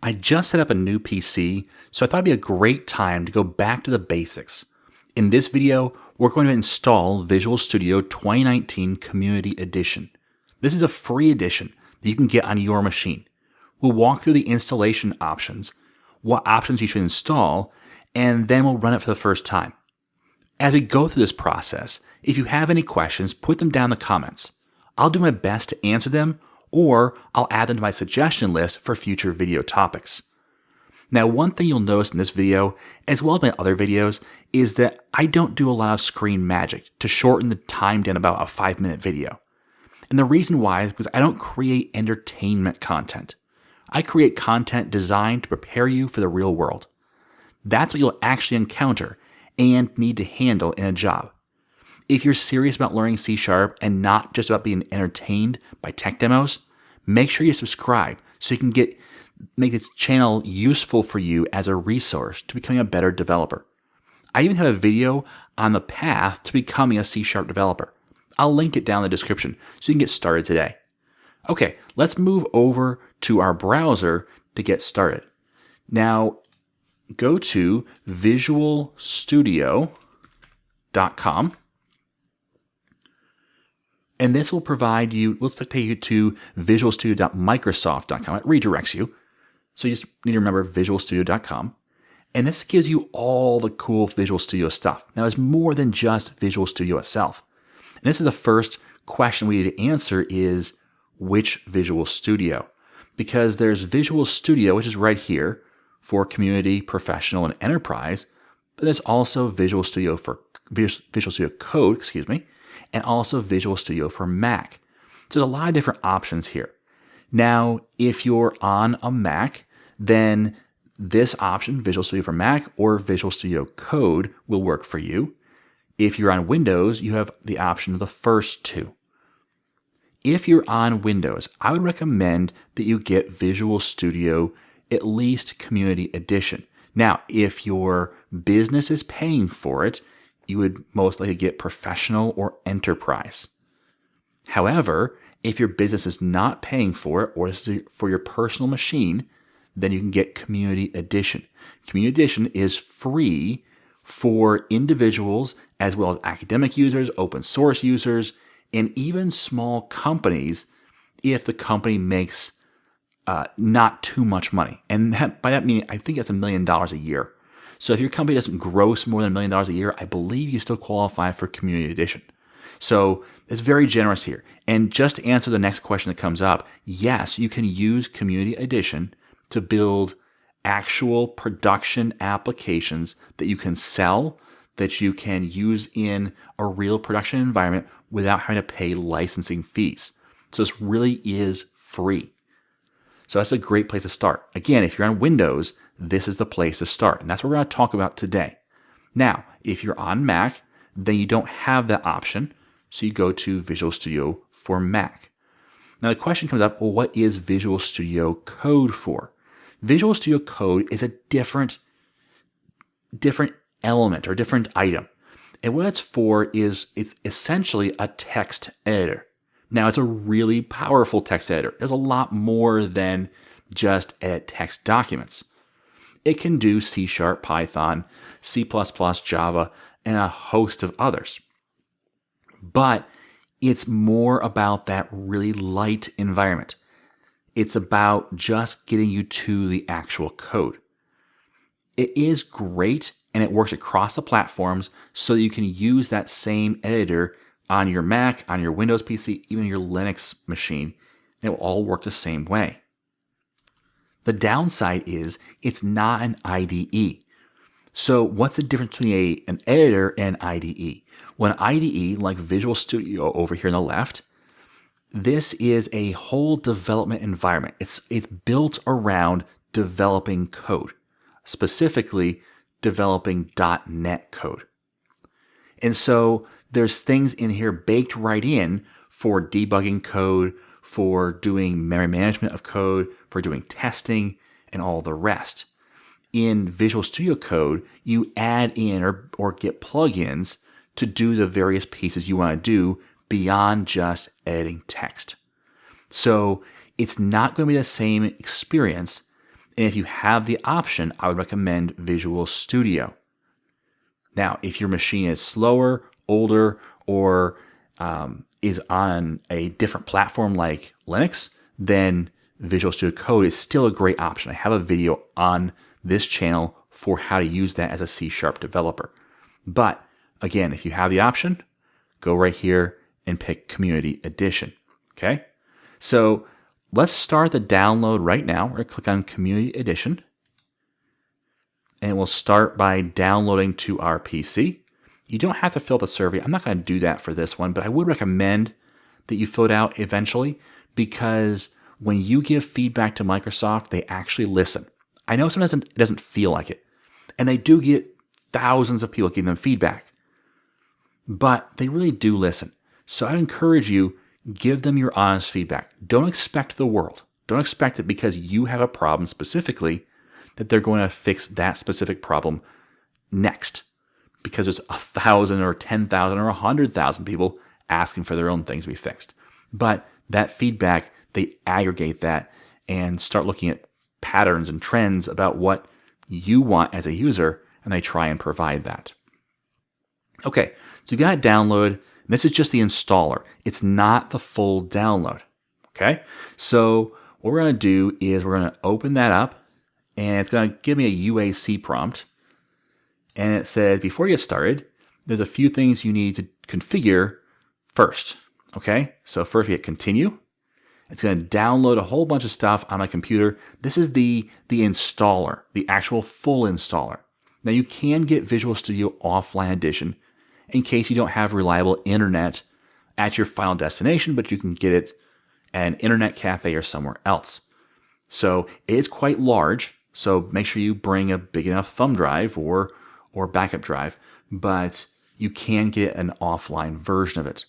I just set up a new PC, so I thought it'd be a great time to go back to the basics. In this video, we're going to install Visual Studio 2019 Community Edition. This is a free edition that you can get on your machine. We'll walk through the installation options, what options you should install, and then we'll run it for the first time. As we go through this process, if you have any questions, put them down in the comments. I'll do my best to answer them, or I'll add them to my suggestion list for future video topics. Now, one thing you'll notice in this video, as well as my other videos, is that I don't do a lot of screen magic to shorten the time down about a 5-minute video. And the reason why is because I don't create entertainment content. I create content designed to prepare you for the real world. That's what you'll actually encounter and need to handle in a job. If you're serious about learning C# and not just about being entertained by tech demos, make sure you subscribe so you can make this channel useful for you as a resource to becoming a better developer. I even have a video on the path to becoming a C# developer. I'll link it down in the description so you can get started today. Okay, let's move over to our browser to get started. Now, go to visualstudio.com. And this will provide you, let's take you to visualstudio.microsoft.com. It redirects you. So you just need to remember visualstudio.com. And this gives you all the cool Visual Studio stuff. Now, it's more than just Visual Studio itself. And this is the first question we need to answer is, which Visual Studio? Because there's Visual Studio, which is right here, for community, professional, and enterprise. But there's also Visual Studio Code, and also Visual Studio for Mac. So there's a lot of different options here. Now, if you're on a Mac, then this option, Visual Studio for Mac or Visual Studio Code, will work for you. If you're on Windows, you have the option of the first two. If you're on Windows, I would recommend that you get Visual Studio at least Community Edition. Now, if your business is paying for it, you would most likely get Professional or Enterprise. However, if your business is not paying for it or this is for your personal machine, then you can get Community Edition. Community Edition is free for individuals as well as academic users, open source users, and even small companies if the company makes not too much money. And by that meaning, I think that's $1 million a year. So if your company doesn't gross more than $1 million a year, I believe you still qualify for Community Edition. So it's very generous here. And just to answer the next question that comes up, yes, you can use Community Edition to build actual production applications that you can sell, that you can use in a real production environment without having to pay licensing fees. So this really is free. So that's a great place to start. Again, if you're on Windows, this is the place to start. And that's what we're going to talk about today. Now, if you're on Mac, then you don't have that option. So you go to Visual Studio for Mac. Now the question comes up, well, what is Visual Studio Code for? Visual Studio Code is a different element or different item. And what it's for is it's essentially a text editor. Now, it's a really powerful text editor. There's a lot more than just edit text documents. It can do C#, Python, C++, Java, and a host of others. But it's more about that really light environment. It's about just getting you to the actual code. It is great, and it works across the platforms so that you can use that same editor on your Mac, on your Windows PC, even your Linux machine, and it will all work the same way. The downside is it's not an IDE. So what's the difference between an editor and IDE? Well, an IDE, like Visual Studio over here on the left, this is a whole development environment. It's built around developing code, specifically developing .NET code. And so there's things in here baked right in for debugging code, for doing memory management of code, for doing testing, and all the rest. In Visual Studio Code, you add in or get plugins to do the various pieces you want to do beyond just editing text. So it's not going to be the same experience And if you have the option, I would recommend Visual Studio. Now, if your machine is slower, older, or is on a different platform like Linux, then Visual Studio Code is still a great option. I have a video on this channel for how to use that as a C# developer. But again, if you have the option, go right here and pick Community Edition. Okay? So let's start the download right now. We're going to click on Community Edition. And we'll start by downloading to our PC. You don't have to fill the survey. I'm not going to do that for this one, but I would recommend that you fill it out eventually, because when you give feedback to Microsoft, they actually listen. I know sometimes it doesn't feel like it, and they do get thousands of people giving them feedback, but they really do listen. So I encourage you, give them your honest feedback. Don't expect the world. Don't expect it because you have a problem specifically that they're going to fix that specific problem next, because there's 1,000 or 10,000 or 100,000 people asking for their own things to be fixed. But that feedback, they aggregate that and start looking at patterns and trends about what you want as a user, and they try and provide that. Okay, so you got it download. This is just the installer. It's not the full download. Okay, so what we're going to do is we're going to open that up, and it's going to give me a UAC prompt. And it says, before you get started, there's a few things you need to configure first. Okay, so first we hit continue. It's going to download a whole bunch of stuff on my computer. This is the installer, the actual full installer. Now you can get Visual Studio Offline Edition in case you don't have reliable internet at your final destination, but you can get it at an internet cafe or somewhere else. So it is quite large, so make sure you bring a big enough thumb drive or backup drive, but you can get an offline version of it.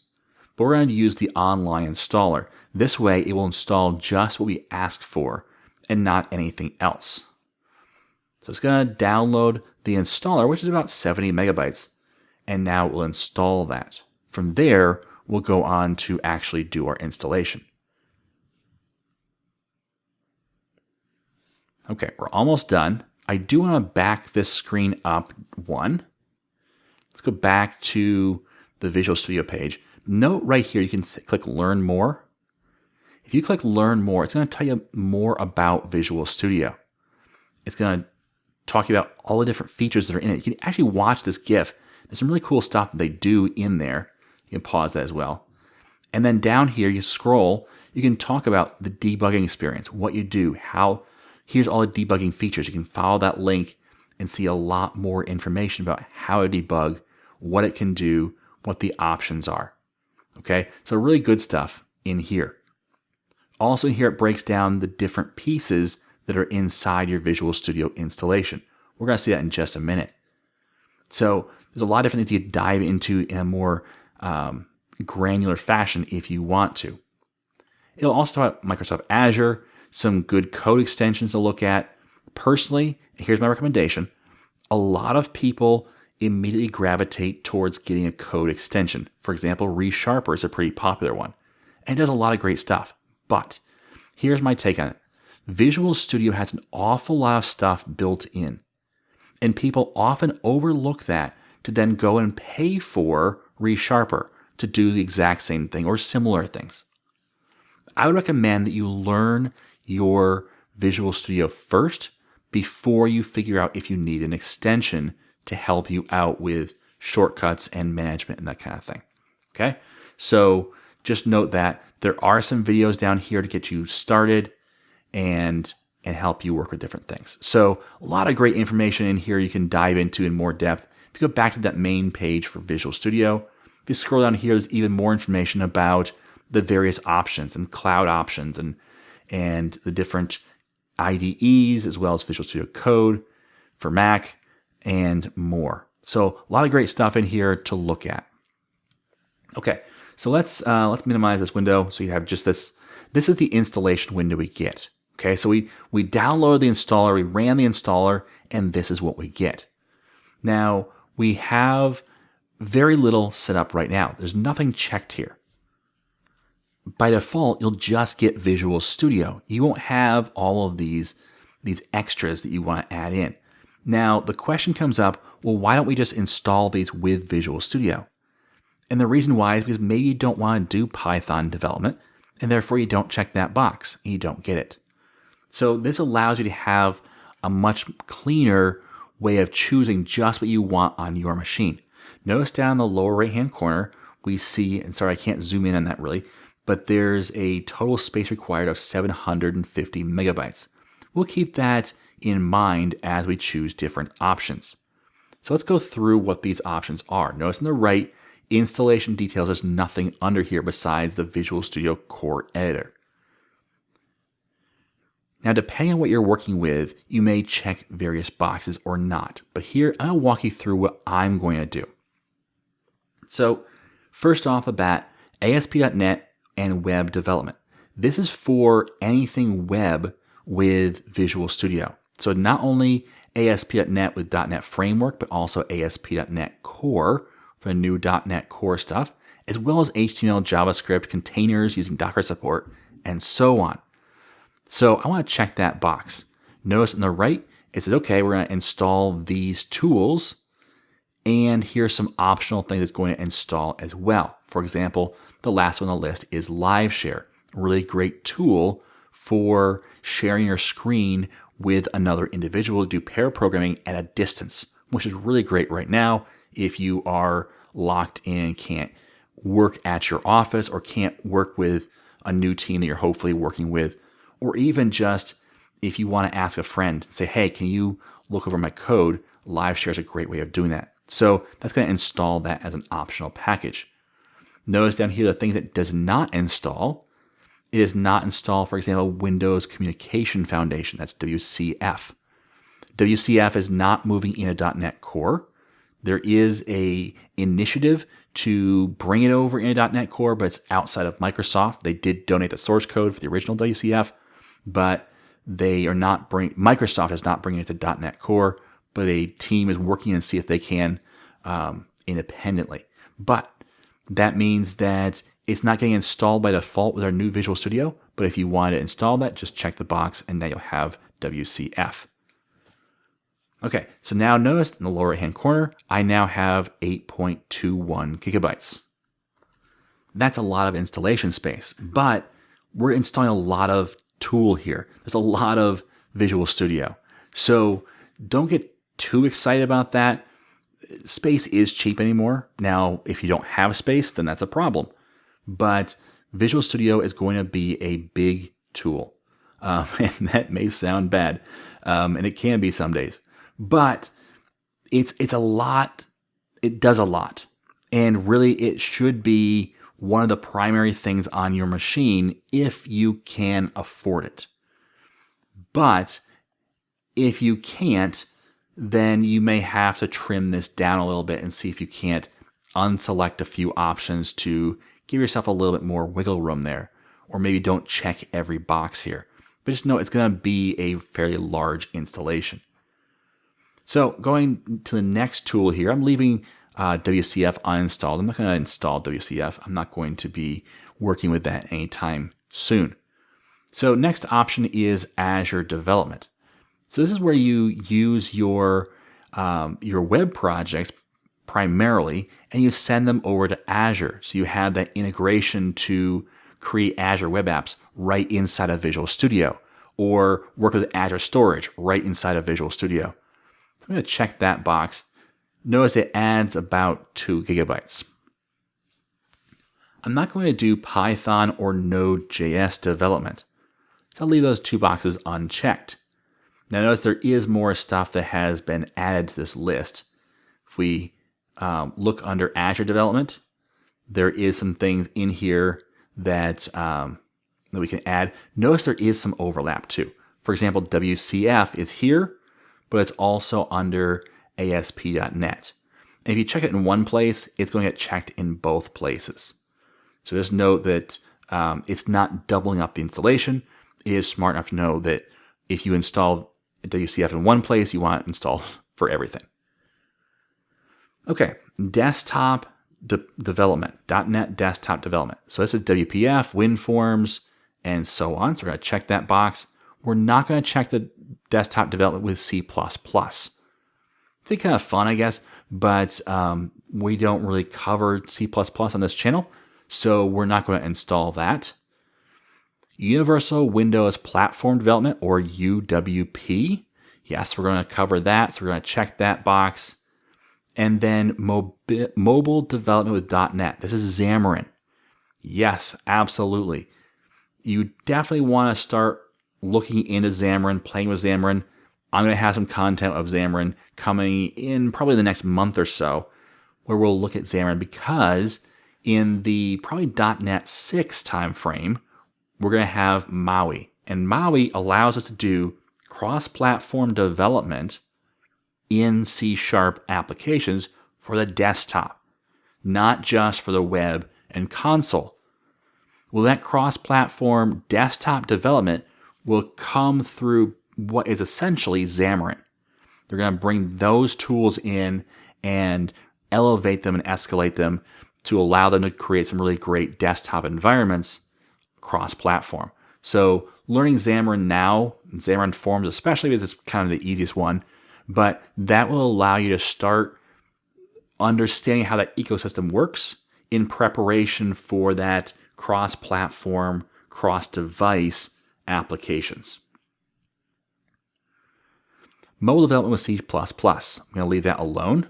But we're going to use the online installer. This way it will install just what we asked for and not anything else. So it's going to download the installer, which is about 70 megabytes, and now it will install that. From there, we'll go on to actually do our installation. Okay, we're almost done. I do want to back this screen up one. Let's go back to the Visual Studio page. Note right here, you can click Learn More. If you click Learn More, it's going to tell you more about Visual Studio. It's going to talk about all the different features that are in it. You can actually watch this GIF. There's some really cool stuff that they do in there. You can pause that as well. And then down here, you scroll, you can talk about the debugging experience, what you do, how. Here's all the debugging features. You can follow that link and see a lot more information about how to debug, what it can do, what the options are. Okay, so really good stuff in here. Also in here, it breaks down the different pieces that are inside your Visual Studio installation. We're going to see that in just a minute. So there's a lot of different things you can dive into in a more granular fashion if you want to. It'll also talk about Microsoft Azure, some good code extensions to look at. Personally, here's my recommendation. A lot of people immediately gravitate towards getting a code extension. For example, ReSharper is a pretty popular one, and it does a lot of great stuff. But here's my take on it. Visual Studio has an awful lot of stuff built in, and people often overlook that to then go and pay for ReSharper to do the exact same thing or similar things. I would recommend that you learn your Visual Studio first before you figure out if you need an extension to help you out with shortcuts and management and that kind of thing. Okay, so just note that there are some videos down here to get you started and help you work with different things. So a lot of great information in here you can dive into in more depth. If you go back to that main page for Visual Studio, if you scroll down here, there's even more information about the various options and cloud options and the different IDEs, as well as Visual Studio Code for Mac and more. So a lot of great stuff in here to look at. Okay, so let's minimize this window so you have just this. This is the installation window we get. Okay, so we downloaded the installer, we ran the installer, and this is what we get. Now, we have very little set up right now. There's nothing checked here. By default, you'll just get Visual Studio. You won't have all of these these extras that you want to add in. Now, the question comes up, well, why don't we just install these with Visual Studio? And the reason why is because maybe you don't want to do Python development, and therefore you don't check that box, and you don't get it. So this allows you to have a much cleaner way of choosing just what you want on your machine. Notice down in the lower right-hand corner, we see, and sorry, I can't zoom in on that really, but there's a total space required of 750 megabytes. We'll keep that in mind as we choose different options. So let's go through what these options are. Notice on the right, installation details, there's nothing under here besides the Visual Studio Core Editor. Now, depending on what you're working with, you may check various boxes or not. But here, I'll walk you through what I'm going to do. So, first off the bat, ASP.NET and web development. This is for anything web with Visual Studio. So not only ASP.NET with .NET Framework, but also ASP.NET Core for the new .NET Core stuff, as well as HTML, JavaScript, containers using Docker support, and so on. So I want to check that box. Notice on the right, it says, okay, we're going to install these tools, and here's some optional things it's going to install as well. For example, the last one on the list is LiveShare, a really great tool for sharing your screen with another individual to do pair programming at a distance, which is really great right now if you are locked in, can't work at your office, or can't work with a new team that you're hopefully working with, or even just if you want to ask a friend, say, hey, can you look over my code? LiveShare is a great way of doing that. So that's going to install that as an optional package. Notice down here the things it does not install. It does not install, for example, Windows Communication Foundation. That's WCF. WCF is not moving into .NET Core. There is an initiative to bring it over into .NET Core, but it's outside of Microsoft. They did donate the source code for the original WCF, but they are not Microsoft is not bringing it to .NET Core, but a team is working to see if they can independently. But that means that it's not getting installed by default with our new Visual Studio, but if you want to install that, just check the box and now you'll have WCF. Okay, so now notice in the lower right-hand corner, I now have 8.21 gigabytes. That's a lot of installation space, but we're installing a lot of tool here. There's a lot of Visual Studio. So don't get too excited about that. Space is cheap anymore. Now, if you don't have space, then that's a problem. But Visual Studio is going to be a big tool. And that may sound bad, and it can be some days. But it's a lot. It does a lot. And really, it should be one of the primary things on your machine if you can afford it. But if you can't, then you may have to trim this down a little bit and see if you can't unselect a few options to give yourself a little bit more wiggle room there. Or maybe don't check every box here. But just know it's going to be a fairly large installation. So going to the next tool here, I'm leaving WCF uninstalled. I'm not going to install WCF. I'm not going to be working with that anytime soon. So next option is Azure Development. So this is where you use your web projects primarily, and you send them over to Azure. So you have that integration to create Azure web apps right inside of Visual Studio, or work with Azure Storage right inside of Visual Studio. So I'm going to check that box. Notice it adds about 2 gigabytes. I'm not going to do Python or Node.js development, so I'll leave those 2 boxes unchecked. Now notice there is more stuff that has been added to this list. If we look under Azure Development, there is some things in here that we can add. Notice there is some overlap too. For example, WCF is here, but it's also under ASP.NET. And if you check it in one place, it's going to get checked in both places. So just note that it's not doubling up the installation. It is smart enough to know that if you install WCF in one place, you want it installed for everything. Okay, desktop development, .NET desktop development. So this is WPF, WinForms, and so on. So we're going to check that box. we're not going to check the desktop development with C++. It'd be kind of fun, I guess, but we don't really cover C++ on this channel, so we're not going to install that. Universal Windows Platform Development, or UWP. Yes, we're going to cover that, so we're going to check that box. And then mobile development with .NET. This is Xamarin. Yes, absolutely. You definitely want to start looking into Xamarin, playing with Xamarin. I'm going to have some content of Xamarin coming in probably the next month or so, where we'll look at Xamarin, because in the probably .NET 6 timeframe, we're going to have MAUI. And MAUI allows us to do cross-platform development in C# applications for the desktop, not just for the web and console. Well, that cross-platform desktop development will come through what is essentially Xamarin. They're going to bring those tools in and elevate them and escalate them to allow them to create some really great desktop environments cross-platform. So learning Xamarin now, Xamarin Forms especially, because it's kind of the easiest one, but that will allow you to start understanding how that ecosystem works in preparation for that cross-platform, cross-device applications. Mobile development with C++. I'm going to leave that alone.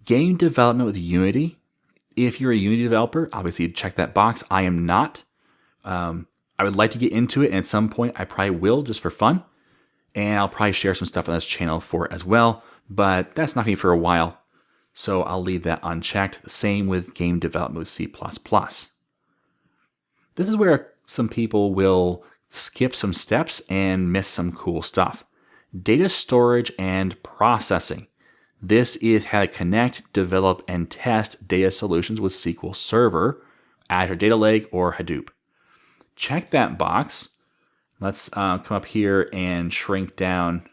Game development with Unity. If you're a Unity developer, obviously you check that box. I am not. I would like to get into it, and at some point I probably will, just for fun. And I'll probably share some stuff on this channel for it as well, but that's not going to be for a while, so I'll leave that unchecked. Same with game development with C++. This is where some people will skip some steps and miss some cool stuff. Data storage and processing. This is how to connect, develop, and test data solutions with SQL Server, Azure Data Lake, or Hadoop. Check that box. Let's come up here and shrink down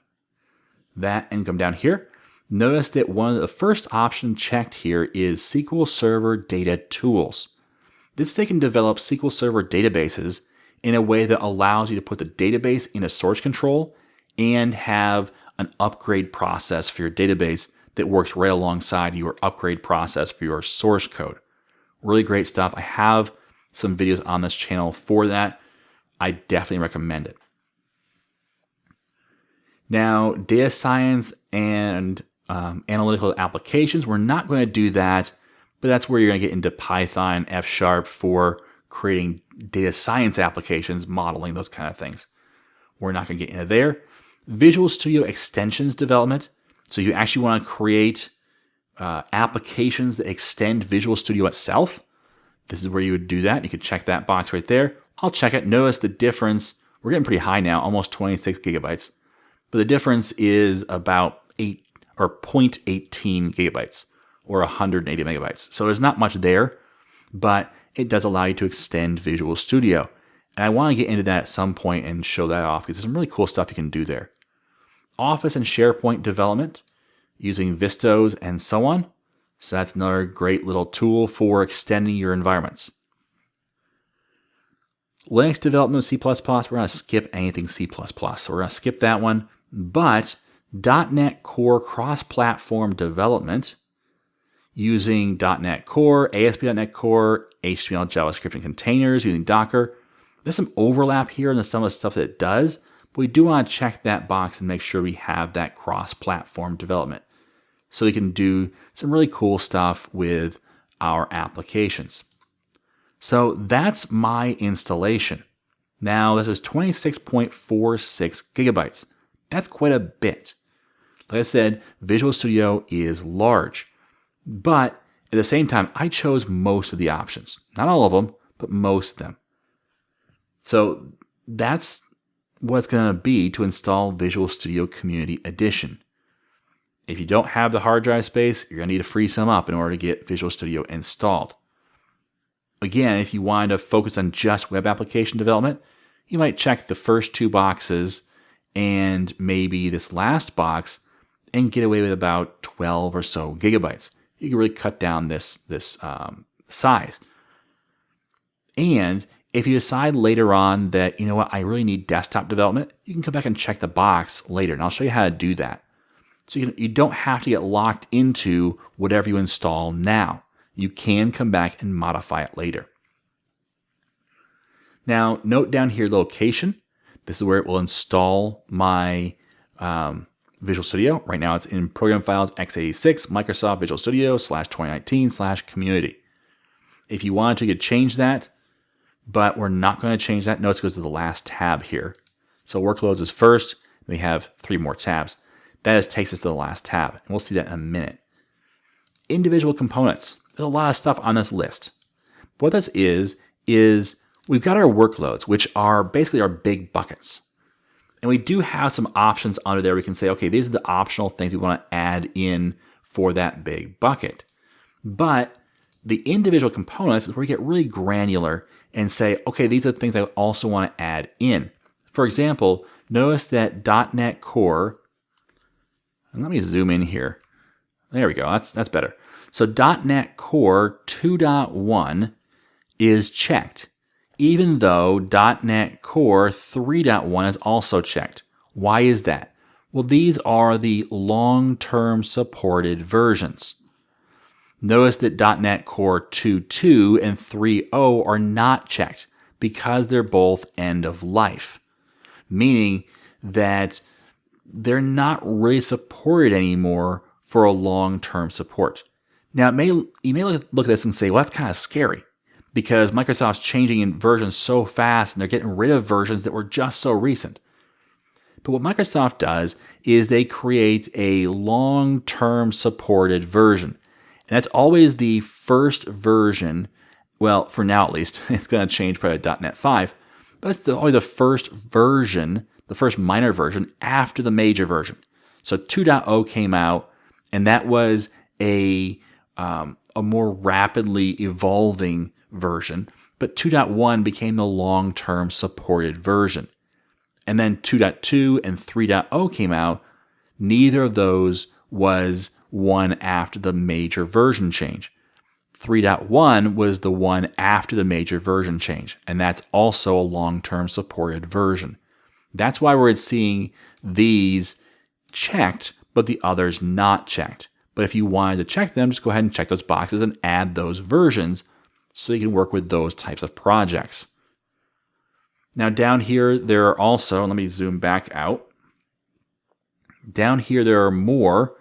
that and come down here. Notice that one of the first options checked here is SQL Server Data Tools. This they can develop SQL Server databases in a way that allows you to put the database into source control and have an upgrade process for your database that works right alongside your upgrade process for your source code. Really great stuff. I have some videos on this channel for that. I definitely recommend it. Now, data science and analytical applications, we're not going to do that, but that's where you're going to get into Python, F# for creating data science applications, modeling, those kind of things. We're not going to get into there. Visual Studio extensions development. So you actually want to create applications that extend Visual Studio itself. This is where you would do that. You could check that box right there. I'll check it. Notice the difference. We're getting pretty high now, almost 26 gigabytes. But the difference is about 0.18 gigabytes or 180 megabytes. So there's not much there, but it does allow you to extend Visual Studio. And I want to get into that at some point and show that off, because there's some really cool stuff you can do there. Office and SharePoint development using Vistos and so on. So that's another great little tool for extending your environments. Linux development with C++, we're going to skip anything C++. So we're going to skip that one. But .NET Core cross-platform development using .NET Core, ASP.NET Core, HTML, JavaScript, and containers using Docker. There's some overlap here in some of the stuff that it does, but we do want to check that box and make sure we have that cross-platform development so we can do some really cool stuff with our applications. So that's my installation. Now, this is 26.46 gigabytes. That's quite a bit. Like I said, Visual Studio is large, but at the same time, I chose most of the options. Not all of them, but most of them. So that's what it's going to be to install Visual Studio Community Edition. If you don't have the hard drive space, you're going to need to free some up in order to get Visual Studio installed. Again, if you wanted to focus on just web application development, you might check the first two boxes and maybe this last box and get away with about 12 or so gigabytes. You can really cut down this size. And If you decide later on that, you know what, I really need desktop development, you can come back and check the box later, and I'll show you how to do that. So you don't have to get locked into whatever you install now. You can come back and modify it later. Now, note down here location. This is where it will install my Visual Studio. Right now it's in Program Files x86 Microsoft Visual Studio /2019/community. If you wanted to, you could change that, but we're not going to change that. Notice it goes to the last tab here. So Workloads is first. We have 3 more tabs. That just takes us to the last tab, and we'll see that in a minute. Individual components. There's a lot of stuff on this list. What this is we've got our workloads, which are basically our big buckets. And we do have some options under there. We can say, okay, these are the optional things we want to add in for that big bucket. But the individual components is where we get really granular and say, okay, these are the things I also want to add in. For example, notice that .NET Core, and let me zoom in here. There we go, that's better. So .NET Core 2.1 is checked, even though .NET Core 3.1 is also checked. Why is that? Well, these are the long-term supported versions. Notice that .NET Core 2.2 and 3.0 are not checked because they're both end of life, meaning that they're not really supported anymore for a long-term support. Now, you may look at this and say, well, that's kind of scary because Microsoft's changing in versions so fast and they're getting rid of versions that were just so recent. But what Microsoft does is they create a long-term supported version. And that's always the first version. Well, for now at least, it's going to change probably to .NET 5, but it's always the first version, the first minor version after the major version. So 2.0 came out, and that was a more rapidly evolving version, but 2.1 became the long-term supported version. And then 2.2 and 3.0 came out. Neither of those was one after the major version change. 3.1 was the one after the major version change, and that's also a long-term supported version. That's why we're seeing these checked, but the others not checked. But if you wanted to check them, just go ahead and check those boxes and add those versions so you can work with those types of projects. Now down here, there are also, let me zoom back out. Down here, there are more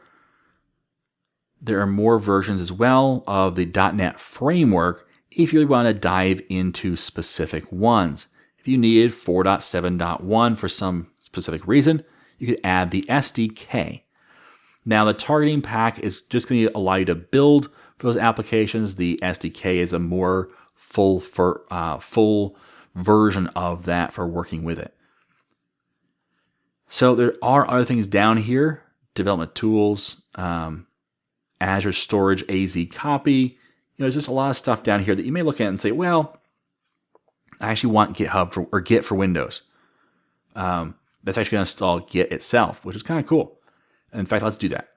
versions as well of the .NET framework if you really want to dive into specific ones. If you needed 4.7.1 for some specific reason, you could add the SDK. Now the targeting pack is just going to allow you to build for those applications. The SDK is a more full version of that for working with it. So there are other things down here, development tools, Azure Storage AZ Copy. There's just a lot of stuff down here that you may look at and say, well, I actually want GitHub or Git for Windows. That's actually going to install Git itself, which is kind of cool. And in fact, let's do that.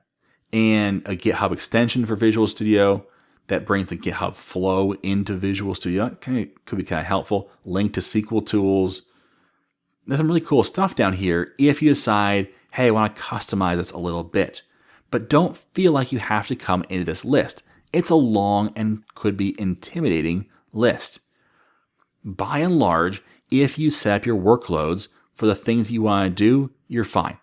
And a GitHub extension for Visual Studio that brings the GitHub flow into Visual Studio. It could be kind of helpful. Link to SQL tools. There's some really cool stuff down here if you decide, hey, I want to customize this a little bit. But don't feel like you have to come into this list. It's a long and could be intimidating list. By and large, if you set up your workloads for the things you want to do, you're fine.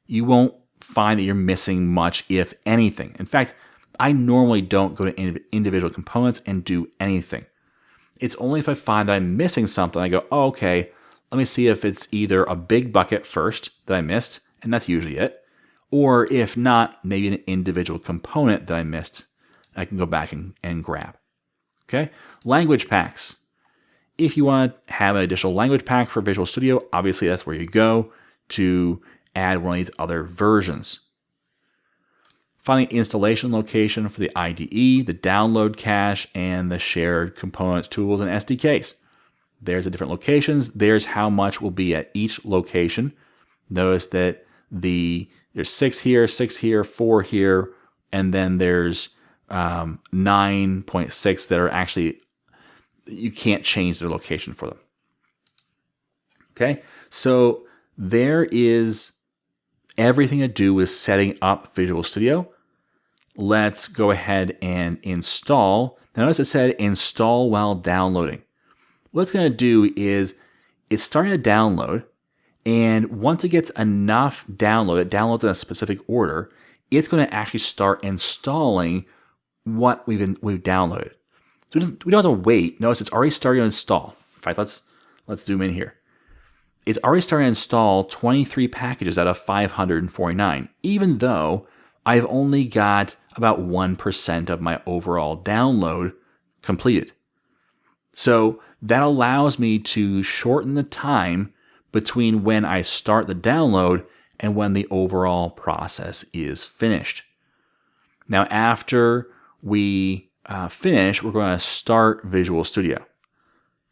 You won't find that you're missing much, if anything. In fact, I normally don't go to individual components and do anything. It's only if I find that I'm missing something, I go, oh, okay, let me see if it's either a big bucket first that I missed, and that's usually it, or if not, maybe an individual component that I missed, I can go back and grab. Okay, language packs. If you want to have an additional language pack for Visual Studio, obviously that's where you go to add one of these other versions. Finally, installation location for the IDE, the download cache, and the shared components, tools, and SDKs. There's the different locations. There's how much will be at each location. Notice that there's 6 here, 4 here, and then there's 9.6 that are actually you can't change their location for them. Okay, so there is everything to do with setting up Visual Studio. Let's go ahead and install. Now notice it said install while downloading. What it's going to do is it's starting to download, and once it gets enough download, it downloads in a specific order, it's going to actually start installing what we've downloaded. So we don't have to wait. Notice it's already starting to install. In fact, let's zoom in here. It's already starting to install 23 packages out of 549, even though I've only got about 1% of my overall download completed. So that allows me to shorten the time between when I start the download and when the overall process is finished. Now, after we finish, we're going to start Visual Studio.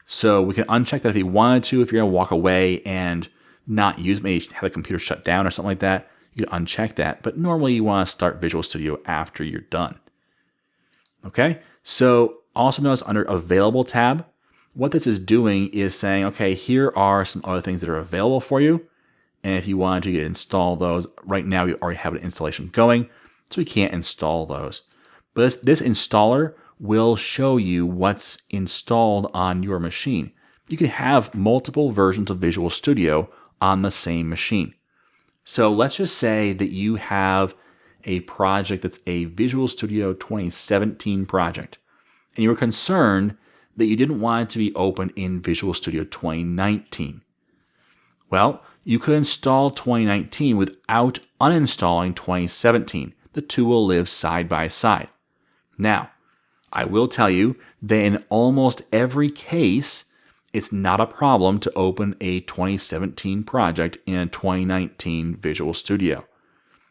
So we can uncheck that if you wanted to. If you're going to walk away and not use, maybe have the computer shut down or something like that, you can uncheck that. But normally you want to start Visual Studio after you're done. Okay, so also notice under Available tab, what this is doing is saying, okay, here are some other things that are available for you. And if you wanted to install those, right now we already have an installation going, so we can't install those. But this installer will show you what's installed on your machine. You can have multiple versions of Visual Studio on the same machine. So let's just say that you have a project that's a Visual Studio 2017 project, and you were concerned that you didn't want it to be open in Visual Studio 2019. Well, you could install 2019 without uninstalling 2017. The two will live side by side. Now, I will tell you that in almost every case, it's not a problem to open a 2017 project in a 2019 Visual Studio.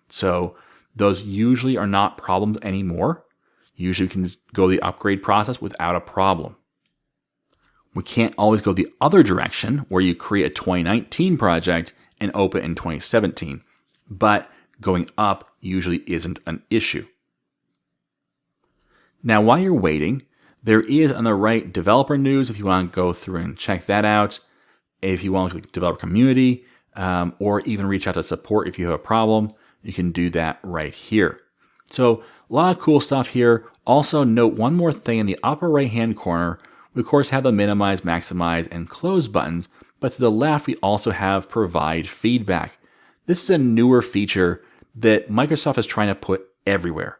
So those usually are not problems anymore. Usually you can go the upgrade process without a problem. We can't always go the other direction where you create a 2019 project and open in 2017, but going up usually isn't an issue. Now, while you're waiting, there is on the right developer news if you want to go through and check that out. If you want to look at the developer community or even reach out to support if you have a problem, you can do that right here. So a lot of cool stuff here. Also note one more thing in the upper right hand corner. We of course have the minimize, maximize, and close buttons, but to the left we also have provide feedback. This is a newer feature that Microsoft is trying to put everywhere.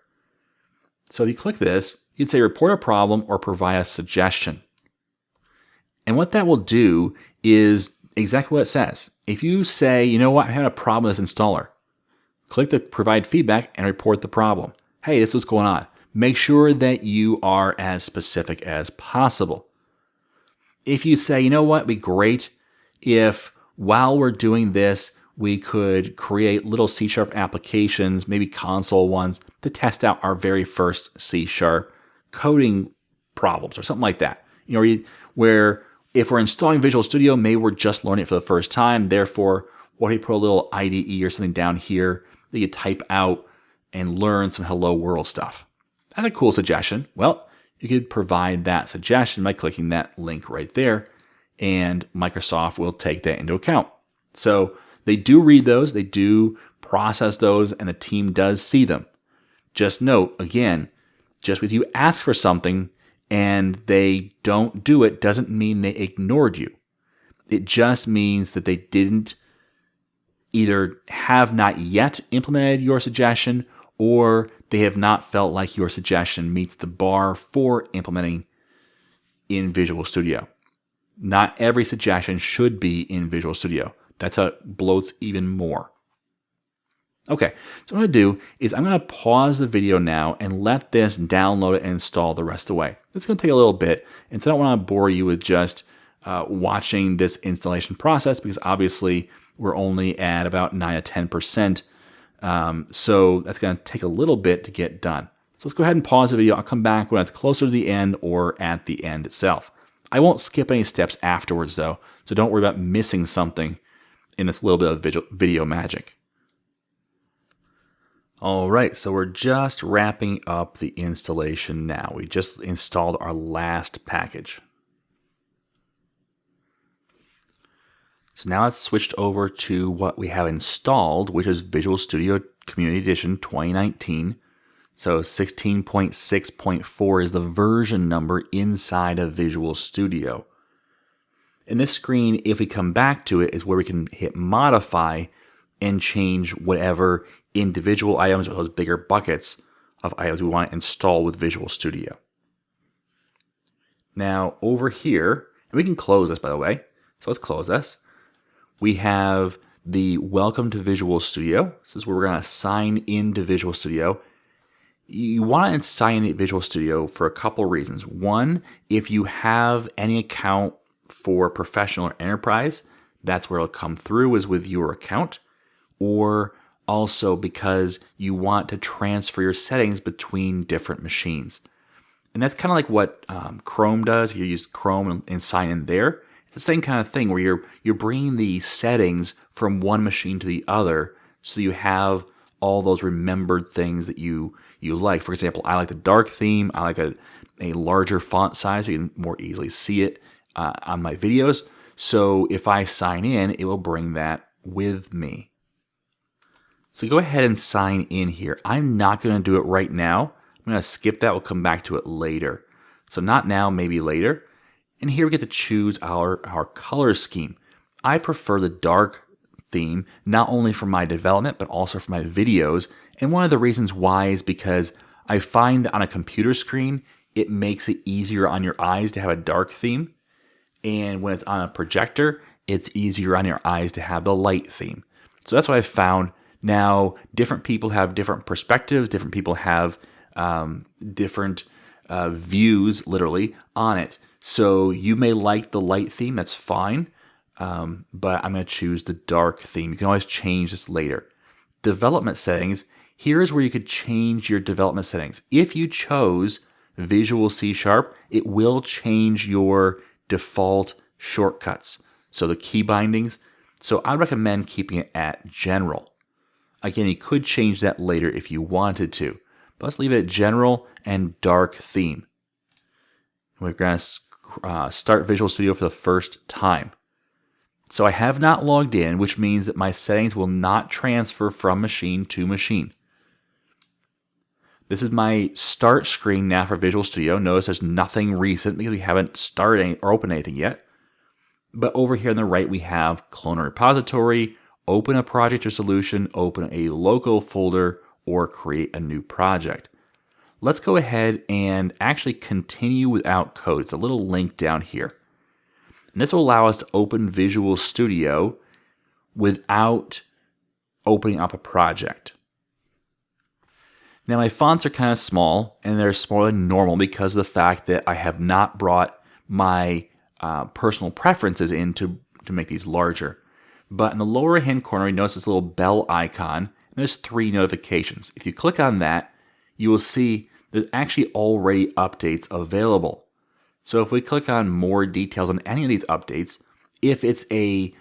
So if you click this, you can say report a problem or provide a suggestion. And what that will do is exactly what it says. If you say, you know what, I'm having a problem with this installer, click the provide feedback and report the problem. Hey, this is what's going on. Make sure that you are as specific as possible. If you say, you know what, it'd be great if while we're doing this, we could create little C# applications, maybe console ones, to test out our very first C# coding problems or something like that. You know, where if we're installing Visual Studio, maybe we're just learning it for the first time. Therefore, what if you put a little IDE or something down here that you type out and learn some hello world stuff? That's a cool suggestion. Well, you could provide that suggestion by clicking that link right there, and Microsoft will take that into account. So they do read those, they do process those, and the team does see them. Just note, again, just because you ask for something and they don't do it doesn't mean they ignored you. It just means that they didn't either have not yet implemented your suggestion or they have not felt like your suggestion meets the bar for implementing in Visual Studio. Not every suggestion should be in Visual Studio. That's how it bloats even more. Okay, so what I'm going to do is I'm going to pause the video now and let this download and install the rest of the way. It's going to take a little bit, and so I don't want to bore you with just watching this installation process because obviously we're only at about 9 to 10%. So that's going to take a little bit to get done. So let's go ahead and pause the video. I'll come back when it's closer to the end or at the end itself. I won't skip any steps afterwards though, so don't worry about missing something in this little bit of video magic. All right, so we're just wrapping up the installation now. We just installed our last package. So now it's switched over to what we have installed, which is Visual Studio Community Edition 2019. So 16.6.4 is the version number inside of Visual Studio. In this screen, if we come back to it, is where we can hit modify and change whatever individual items or those bigger buckets of items we want to install with Visual Studio. Now over here, and we can close this by the way, so let's close this. We have the Welcome to Visual Studio. This is where we're going to sign into Visual Studio. You want to sign into Visual Studio for a couple reasons. One, if you have any account for professional or enterprise, that's where it'll come through, is with your account. Or also because you want to transfer your settings between different machines. And that's kind of like what Chrome does. If you use Chrome and sign in there, it's the same kind of thing where you're bringing the settings from one machine to the other, so you have all those remembered things that you like. For example, I like the dark theme. I like a larger font size so you can more easily see it on my videos. So if I sign in, it will bring that with me. So go ahead and sign in here. I'm not going to do it right now. I'm going to skip that. We'll come back to it later. So not now, maybe later. And here we get to choose our color scheme. I prefer the dark theme, not only for my development, but also for my videos. And one of the reasons why is because I find that on a computer screen, it makes it easier on your eyes to have a dark theme. And when it's on a projector, it's easier on your eyes to have the light theme. So that's what I've found. Now, different people have different perspectives. Different people have different views, literally, on it. So you may like the light theme. That's fine. But I'm going to choose the dark theme. You can always change this later. Development settings. Here is where you could change your development settings. If you chose Visual C#, it will change your default shortcuts. So the key bindings. So I recommend keeping it at General. Again, you could change that later if you wanted to. But let's leave it at General and Dark Theme. We're going to start Visual Studio for the first time. So I have not logged in, which means that my settings will not transfer from machine to machine. This is my start screen now for Visual Studio. Notice there's nothing recent because we haven't started or opened anything yet. But over here on the right, we have Clone a Repository, Open a Project or Solution, Open a Local Folder, or Create a New Project. Let's go ahead and actually continue without code. It's a little link down here. And this will allow us to open Visual Studio without opening up a project. Now my fonts are kind of small, and they're smaller than normal because of the fact that I have not brought my personal preferences in to make these larger. But in the lower right hand corner, you notice this little bell icon, and there's 3 notifications. If you click on that, you will see there's actually already updates available. So if we click on more details on any of these updates, if it's an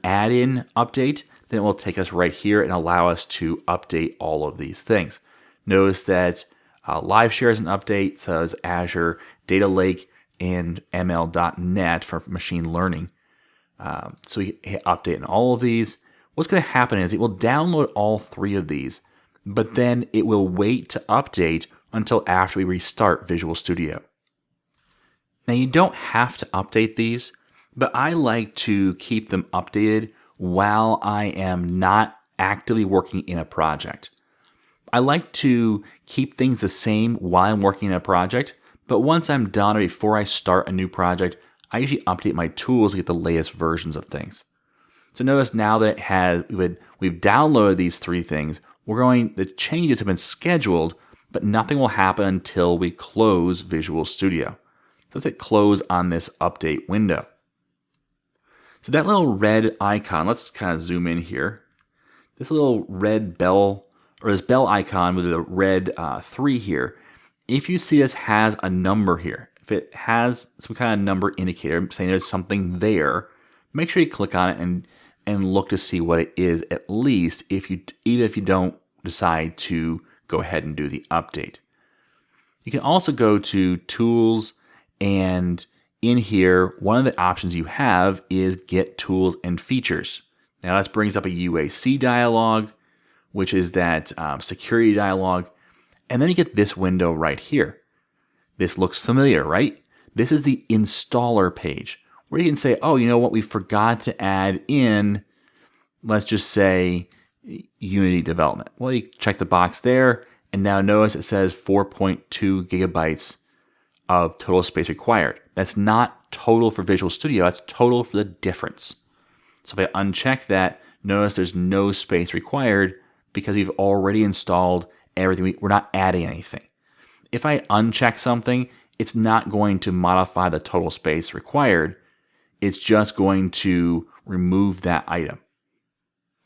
add-in update, then it will take us right here and allow us to update all of these things. Notice that Live Share is an update, so is Azure, Data Lake, and ML.NET for machine learning. So we hit update on all of these. What's going to happen is it will download all 3 of these, but then it will wait to update until after we restart Visual Studio. Now you don't have to update these, but I like to keep them updated while I am not actively working in a project. I like to keep things the same while I'm working in a project, but once I'm done or before I start a new project, I usually update my tools to get the latest versions of things. So notice now that we've downloaded these 3 things, the changes have been scheduled, but nothing will happen until we close Visual Studio. So let's hit close on this update window. So that little red icon, let's kind of zoom in here. This little red bell, or this bell icon with a red 3 here, if you see this has a number here, if it has some kind of number indicator saying there's something there, make sure you click on it and look to see what it is, at least even if you don't decide to go ahead and do the update. You can also go to Tools, and in here, one of the options you have is Get Tools and Features. Now this brings up a UAC dialog, which is that security dialog. And then you get this window right here. This looks familiar, right? This is the installer page where you can say, oh, you know what? We forgot to add in, let's just say, Unity development. Well, you check the box there, and now notice it says 4.2 gigabytes of total space required. That's not total for Visual Studio. That's total for the difference. So if I uncheck that, notice there's no space required because we've already installed everything. We're not adding anything. If I uncheck something, it's not going to modify the total space required. It's just going to remove that item.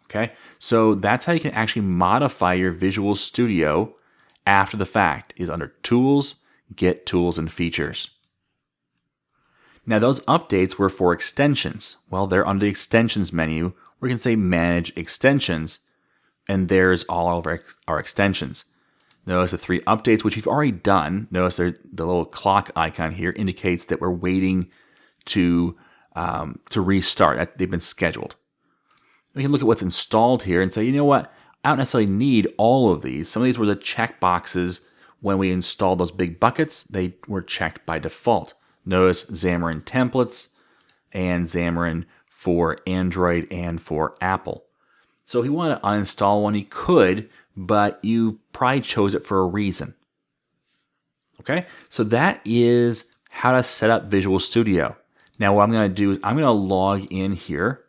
Okay, so that's how you can actually modify your Visual Studio after the fact, is under Tools, Get Tools and Features. Now those updates were for extensions. Well, they're under the Extensions menu, where you can say Manage Extensions, and there's all of our extensions. Notice the 3 updates, which you've already done. Notice the little clock icon here indicates that we're waiting to restart. They've been scheduled. We can look at what's installed here and say, you know what? I don't necessarily need all of these. Some of these were the check boxes when we installed those big buckets. They were checked by default. Notice Xamarin Templates and Xamarin for Android and for Apple. So if you want to uninstall one, you could, but you probably chose it for a reason. Okay, so that is how to set up Visual Studio. Now what I'm going to do is I'm going to log in here.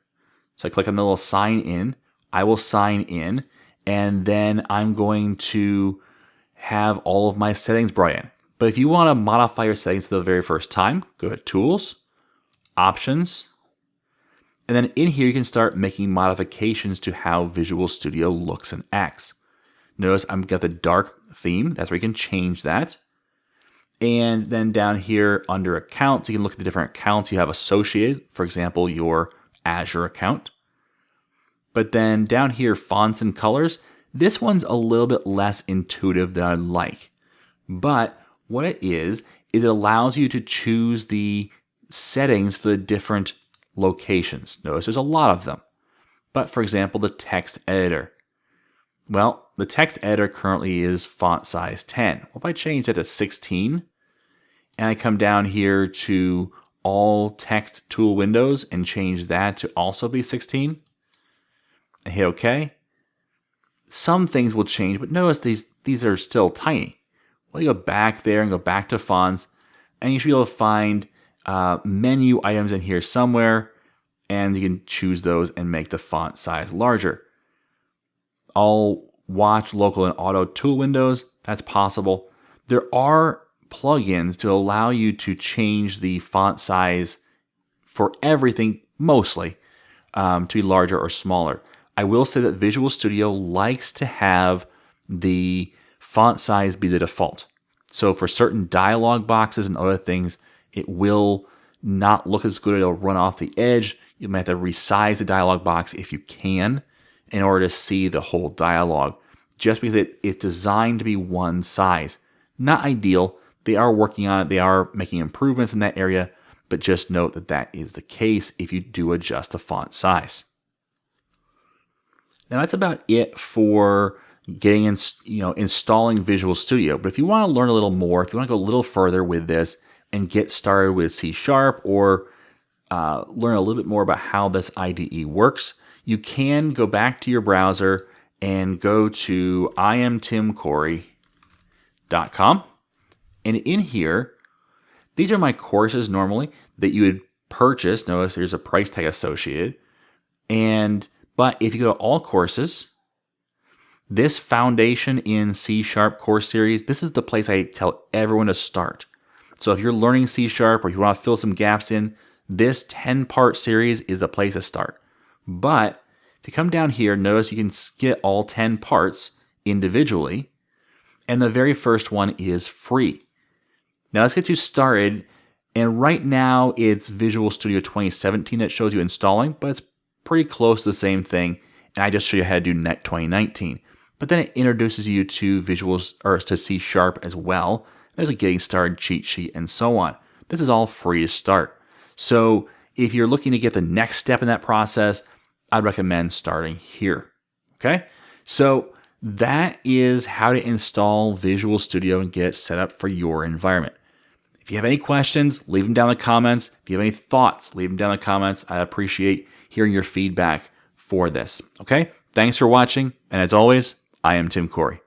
So I click on the little sign in. I will sign in, and then I'm going to have all of my settings brought in. But if you want to modify your settings for the very first time, go to Tools, Options, and then in here you can start making modifications to how Visual Studio looks and acts. Notice I've got the dark theme. That's where you can change that. And then down here under Accounts, you can look at the different accounts you have associated. For example, your Azure account. But then down here, fonts and colors, this one's a little bit less intuitive than I'd like. But what it is it allows you to choose the settings for the different locations. Notice there's a lot of them. But for example, the text editor. Well, the text editor currently is font size 10. Well, if I change it to 16, and I come down here to all text tool windows and change that to also be 16 and hit OK. Some things will change, but notice these are still tiny. Well, you go back there and go back to fonts, and you should be able to find menu items in here somewhere, and you can choose those and make the font size larger. All watch, local, and auto tool windows, that's possible. There are plugins to allow you to change the font size for everything, mostly, to be larger or smaller. I will say that Visual Studio likes to have the font size be the default. So for certain dialog boxes and other things, it will not look as good. It'll run off the edge. You might have to resize the dialog box if you can in order to see the whole dialog, just because it's designed to be one size. Not ideal. They are working on it. They are making improvements in that area, but just note that that is the case if you do adjust the font size. Now that's about it for getting installing Visual Studio. But if you want to learn a little more, if you want to go a little further with this and get started with C# or learn a little bit more about how this IDE works, you can go back to your browser and go to iamtimcorey.com. And in here, these are my courses normally that you would purchase. Notice there's a price tag associated. But if you go to all courses, this Foundation in C# course series, this is the place I tell everyone to start. So if you're learning C# or you want to fill some gaps in, this 10-part series is the place to start. But if you come down here, notice you can get all 10 parts individually. And the very first one is free. Now let's get you started. And right now it's Visual Studio 2017 that shows you installing, but it's pretty close to the same thing. And I just show you how to do NET 2019. But then it introduces you to to C# as well. There's a getting started cheat sheet and so on. this is all free to start. So if you're looking to get the next step in that process, I'd recommend starting here. Okay, so that is how to install Visual Studio and get it set up for your environment. If you have any questions, leave them down in the comments. If you have any thoughts, leave them down in the comments. I appreciate hearing your feedback for this. Okay, thanks for watching, and as always, I am Tim Corey.